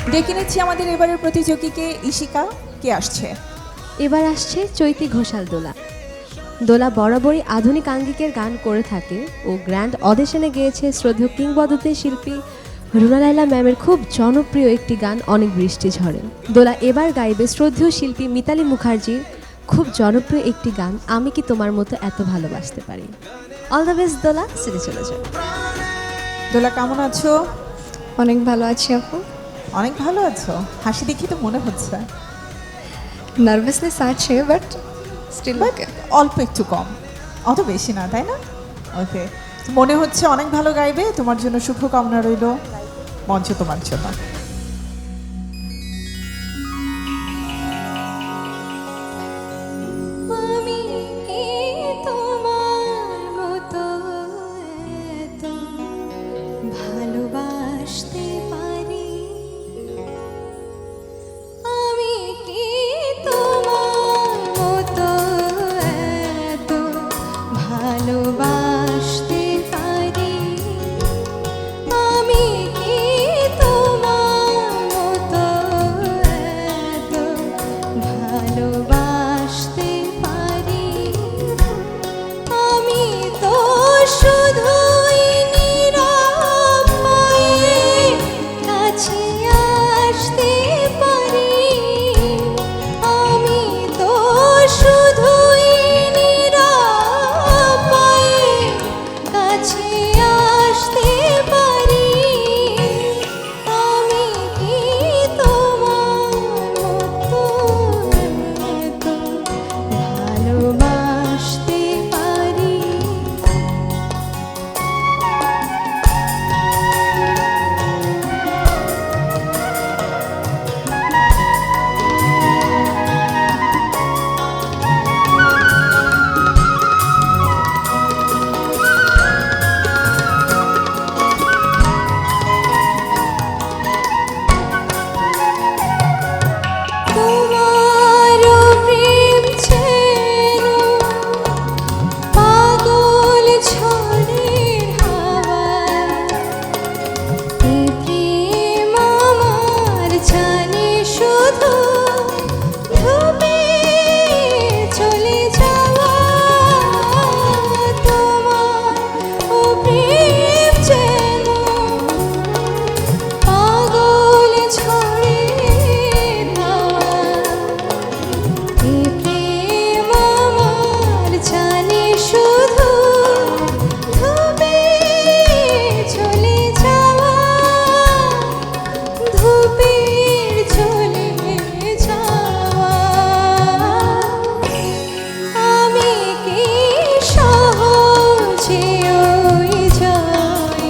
ডেকে নিচ্ছি আমাদের এবারের প্রতিযোগীকে। ঈশিকা, কে আসছে? এবার আসছে চৈতি ঘোষাল দোলা। দোলা বরাবরই আধুনিক আঙ্গিকের গান করে থাকে ও গ্র্যান্ড অডিশনে গেয়েছে শ্রদ্ধেয় কিংবদন্তি শিল্পী রুনা লায়লা ম্যামের খুব জনপ্রিয় একটি গান অনেক বৃষ্টি ঝরে। দোলা এবার গাইবে শ্রদ্ধেয় শিল্পী মিতালি মুখার্জির খুব জনপ্রিয় একটি গান, আমি কি তোমার মতো এত ভালোবাসতে পারি। অল দ্য বেস্ট দোলা, সেটা চলে যাও। দোলা, কেমন আছো? অনেক ভালো আছি আপু। অনেক ভালো আছো, হাসি দেখি তো মনে হচ্ছে। নার্ভাসনেস আছে বাট স্টিল ওকে। অল্প একটু কম, অত বেশি না, তাই না? ওকে, মনে হচ্ছে অনেক ভালো গাইবে। তোমার জন্য শুভকামনা রইল, মঞ্চ তোমার জন্য। আমি কি তোমার মতো এত ভালোবাসতে পারি? আমি কি তোমার মতো এত ভালোবাসতে পারি? আমি কি তোমার মতো এত ভালোবাসতে পারি? আমি তো শুধুই নীরব পায়ে কাছে আসতে পারি। আমি তো শুধুই নীরব পায়ে কাছে আসতে পারি। আমি কি তোমার মতো এত ভালোবাসতে পারি? তোমার প্রেম ছিল পাগল ঝড়ের হাওয়া। এই প্রেম আমার জানে শুধু ডুবে চলে যাওয়া। তোমার প্রেম যেন পাগল ঝড়ের হাওয়া। এই প্রেম আমার জানে শুধু ডুবে চলে যাওয়া। ধূপের চলে যাওয়া। আমি কি সহজে ওই জয়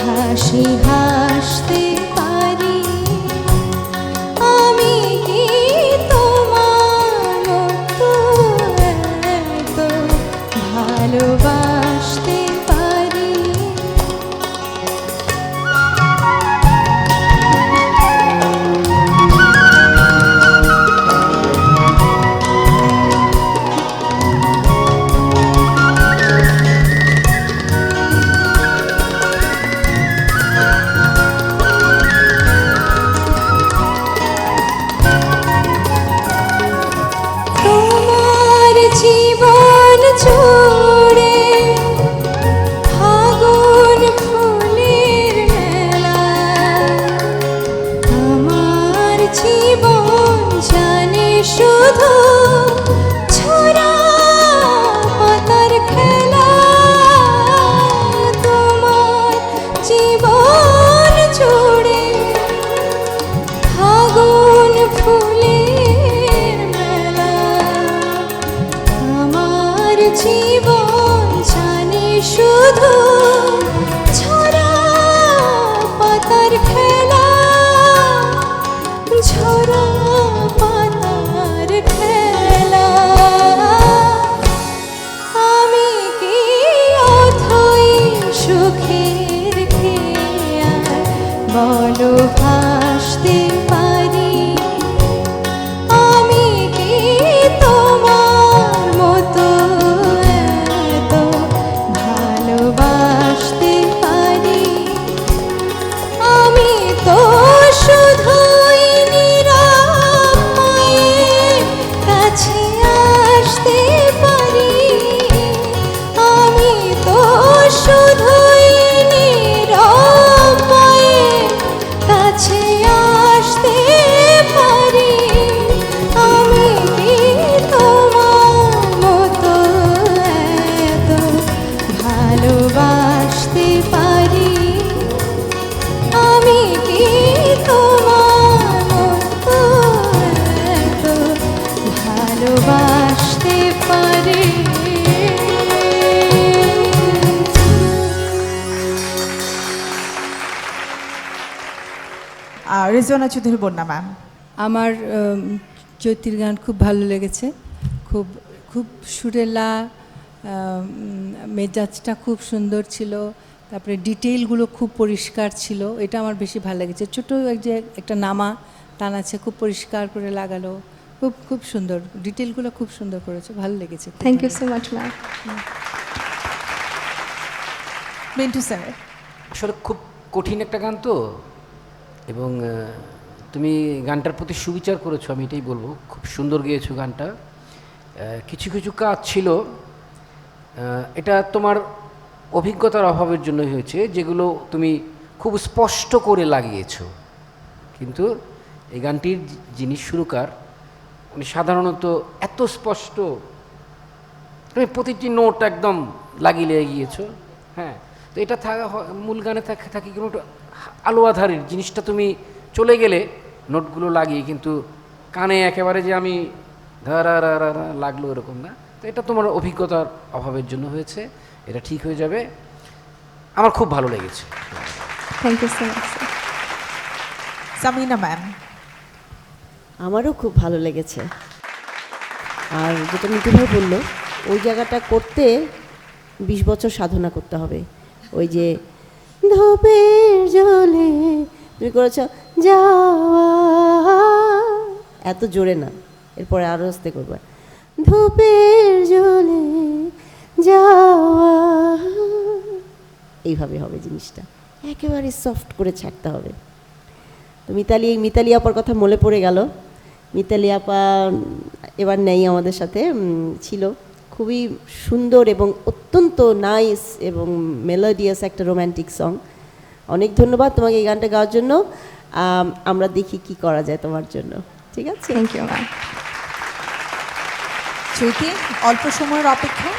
হাসি হাসতে পারি? আমি কি তোমার মতো এত ভালোবাসতে পারি? তোমার জীবন জুড়ে ফাগুন ফুলের মেলা। আমার জীবন জানে শুধু ছোড়া পাতার খেলা। তোমার জীবন জুড়ে ফাগুন ফুলের মেলা। আমার জীবন জানে শুধু ঝরা পাতার খেলা। ঝরা পাতার খেলা। কাছে আসতে পারি, আমি কি তোমার মতো এত ভালোবাসতে পারি, আমি কি তোমার মতো এত ভালোবাসতে পারি। রেজওয়ানা চৌধুরী বন্যা ম্যাম। আমার চৈতির গান খুব ভালো লেগেছে, খুব খুব সুরেলা, মেজাজটা খুব সুন্দর ছিল, তারপরে ডিটেইলগুলো খুব পরিষ্কার ছিল, এটা আমার বেশি ভালো লেগেছে। ছোটো যে একটা নামা টান আছে, খুব পরিষ্কার করে লাগালো, খুব খুব সুন্দর, ডিটেইলগুলো খুব সুন্দর করেছে, ভালো লেগেছে। Thank you so much ma'am. Mintu sir. আসলে খুব কঠিন একটা গান তো, এবং তুমি গানটার প্রতি সুবিচার করেছো, আমি এটাই বলবো। খুব সুন্দর গেয়েছো গানটা। কিছু কিছু কাজ ছিল, এটা তোমার অভিজ্ঞতার অভাবের জন্য হয়েছে, যেগুলো তুমি খুব স্পষ্ট করে লাগিয়েছো। কিন্তু এই গানটির যিনি সুরকার, উনি সাধারণত এত স্পষ্ট, তুমি প্রতিটি নোট একদম লাগিয়ে গিয়েছো। হ্যাঁ, তো এটা থাকা মূল গানে থাকি কোনো আলো আধারের জিনিসটা তুমি চলে গেলে নোটগুলো লাগিয়ে, কিন্তু কানে একেবারে যে আমি ধারা লাগলো এরকম না। তো এটা তোমার অভিজ্ঞতার অভাবের জন্য হয়েছে, এটা ঠিক হয়ে যাবে। আমার খুব ভালো লেগেছে। Thank you so much. Samina ma'am. আমারও খুব ভালো লেগেছে। আর যেটা মিঠু ভাই বললো, ওই জায়গাটা করতে 20 বছর সাধনা করতে হবে। ওই যে ধূপের জলে তুমি করেছ যাওয়া, এত জোরে না, এরপরে আরও আস্তে করবে। ধূপের জলে যাওয়া, এইভাবে হবে জিনিসটা, একেবারে সফট করে ছাড়তে হবে। তো মিতালি আপার কথা মনে পড়ে গেল। মিতালি আপা এবার নেই আমাদের সাথে, ছিল। খুবই সুন্দর এবং অত্যন্ত নাইস এবং মেলোডিয়াস একটা রোম্যান্টিক সং। অনেক ধন্যবাদ তোমাকে এই গানটা গাওয়ার জন্য। আমরা দেখি কি করা যায় তোমার জন্য, ঠিক আছে? Thank you ma'am. চৈতি, অল্প সময়ের অপেক্ষা,